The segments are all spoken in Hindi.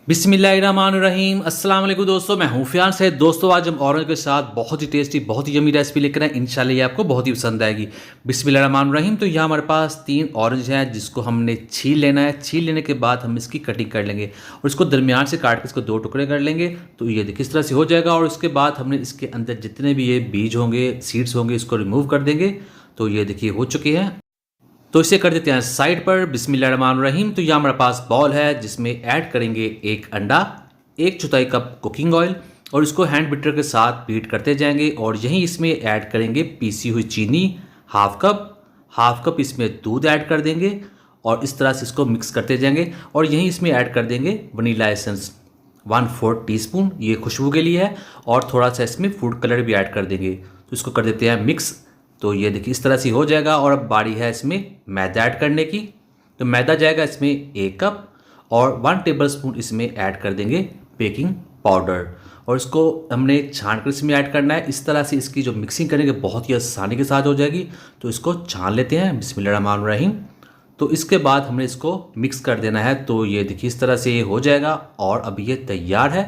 बिस्मिल्लाहिर्रहमानिर्रहीम। अस्सलाम वालेकुम दोस्तों, मैं हूँ फियाज से। दोस्तों आज हम ऑरेंज के साथ बहुत ही टेस्टी बहुत ही यमी रेसिपी लेकर आए। इंशाल्लाह ये आपको बहुत ही पसंद आएगी। बिस्मिल्लाहिर्रहमानिर्रहीम। तो यहाँ हमारे पास 3 ऑरेंज हैं जिसको हमने छील लेना है। छील लेने के बाद हम इसकी कटिंग कर लेंगे और इसको दरमियान से काट के इसको 2 टुकड़े कर लेंगे। तो ये देखिए इस तरह से हो जाएगा। और उसके बाद हमने इसके अंदर जितने भी ये बीज होंगे, सीड्स होंगे, इसको रिमूव कर देंगे। तो ये देखिए हो चुके हैं। तो इसे कर देते हैं साइड पर। बिस्मिल्लाहिर्रहमानिर्रहीम। तो यहाँ हमारे पास बॉल है जिसमें ऐड करेंगे 1 अंडा, 1/4 कप कुकिंग ऑयल और इसको हैंड बीटर के साथ बीट करते जाएंगे। और यहीं इसमें ऐड करेंगे पीसी हुई चीनी हाफ कप इसमें दूध ऐड कर देंगे और इस तरह से इसको मिक्स करते जाएंगे। और यहीं इसमें ऐड कर देंगे वनीला एसेंस 1/4 टीस्पून, ये खुशबू के लिए है। और थोड़ा सा इसमें फूड कलर भी ऐड कर देंगे। तो इसको कर देते हैं मिक्स। तो ये देखिए इस तरह से हो जाएगा। और अब बारी है इसमें मैदा ऐड करने की। तो मैदा जाएगा इसमें 1 कप और 1 टेबलस्पून इसमें ऐड कर देंगे बेकिंग पाउडर। और इसको हमने छान कर इसमें ऐड करना है। इस तरह से इसकी जो मिक्सिंग करेंगे बहुत ही आसानी के साथ हो जाएगी। तो इसको छान लेते हैं। बिस्मिल्लाहिर्रहमानिर्रहीम। तो इसके बाद हमने इसको मिक्स कर देना है। तो ये देखिए इस तरह से ये हो जाएगा और अभी ये तैयार है।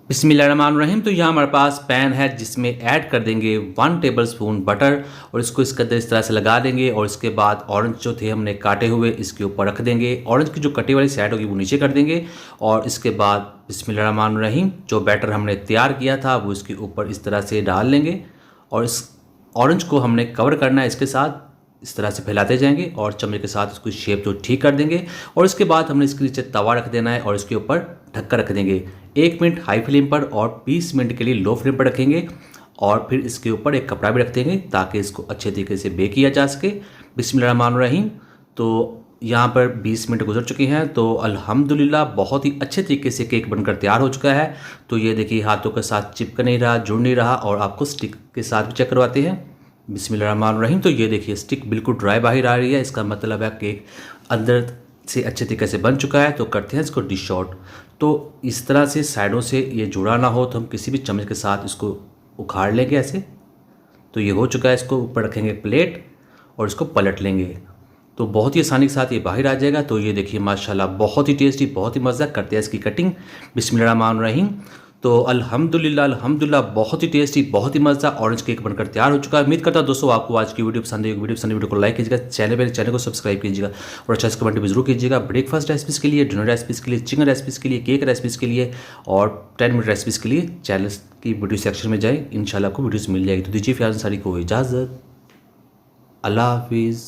बिस्मिल्लाहिर्रहमानिर्रहीम। तो यहाँ हमारे पास पैन है जिसमें ऐड कर देंगे 1 टेबलस्पून बटर और इसको इसके अंदर इस तरह से लगा देंगे। और इसके बाद ऑरेंज जो थे हमने काटे हुए इसके ऊपर रख देंगे। ऑरेंज की जो कटी वाली साइड होगी वो नीचे कर देंगे। और इसके बाद बिस्मिल्लाहिर्रहमानिर्रहीम जो बैटर हमने तैयार किया था वो इसके ऊपर इस तरह से डाल लेंगे। और इस ऑरेंज को हमने कवर करना है इसके साथ। इस तरह से फैलाते जाएंगे और चम्मच के साथ इसको शेप जो ठीक कर देंगे। और इसके बाद हमने इसके नीचे तवा रख देना है और इसके ऊपर ढककर रख देंगे 1 मिनट हाई फ्लेम पर और 20 मिनट के लिए लो फ्लेम पर रखेंगे। और फिर इसके ऊपर एक कपड़ा भी रख देंगे ताकि इसको अच्छे तरीके से बेक किया जा सके। बिस्मिल्लाहिर्रहमानिर्रहीम। तो यहाँ पर 20 मिनट गुजर चुके हैं। तो अल्हम्दुलिल्लाह बहुत ही अच्छे तरीके से केक बनकर तैयार हो चुका है। तो ये देखिए हाथों के साथ चिपक नहीं रहा, जुड़ नहीं रहा। और आपको स्टिक के साथ भी चेक करवाते हैं। बिस्मिल्लाहिर्रहमानिर्रहीम। तो ये देखिए स्टिक बिल्कुल ड्राई बाहर आ रही है। इसका मतलब है केक अंदर से अच्छे तरीके से बन चुका है। तो करते हैं इसको डिश आउट। तो इस तरह से साइडों से ये जुड़ा ना हो तो हम किसी भी चम्मच के साथ इसको उखाड़ लेंगे ऐसे। तो ये हो चुका है। इसको ऊपर रखेंगे प्लेट और इसको पलट लेंगे। तो बहुत ही आसानी के साथ ये बाहर आ जाएगा। तो ये देखिए माशाल्लाह बहुत ही टेस्टी बहुत ही मज़ा। करते हैं इसकी कटिंग। बिस्मिल्लाहिर्रहमानिर्रहीम। तो अल्हम्दुलिल्लाह बहुत ही टेस्टी बहुत ही मज़ा ऑरेंज केक बनकर तैयार हो चुका है। उम्मीद करता हूं दोस्तों आपको आज की वीडियो पसंद आई। वीडियो को लाइक कीजिएगा, चैनल को सब्सक्राइब कीजिएगा और अच्छा कमेंट भी जरूर कीजिएगा। ब्रेकफास्ट रेसिपीज़ के लिए, डिनर रेसिपीज़ के लिए, चिकन रेसिपीज़ के लिए, केक रेसिपीज़ के लिए और 10 मिनट रेसिपीज़ के लिए चैनल की वीडियो सेक्शन में जाएँ। इंशाल्लाह आपको वीडियोज़ मिल जाएगी। तो दीजिए फियाज अंसारी को इजाज़त। अल्लाह हाफिज़।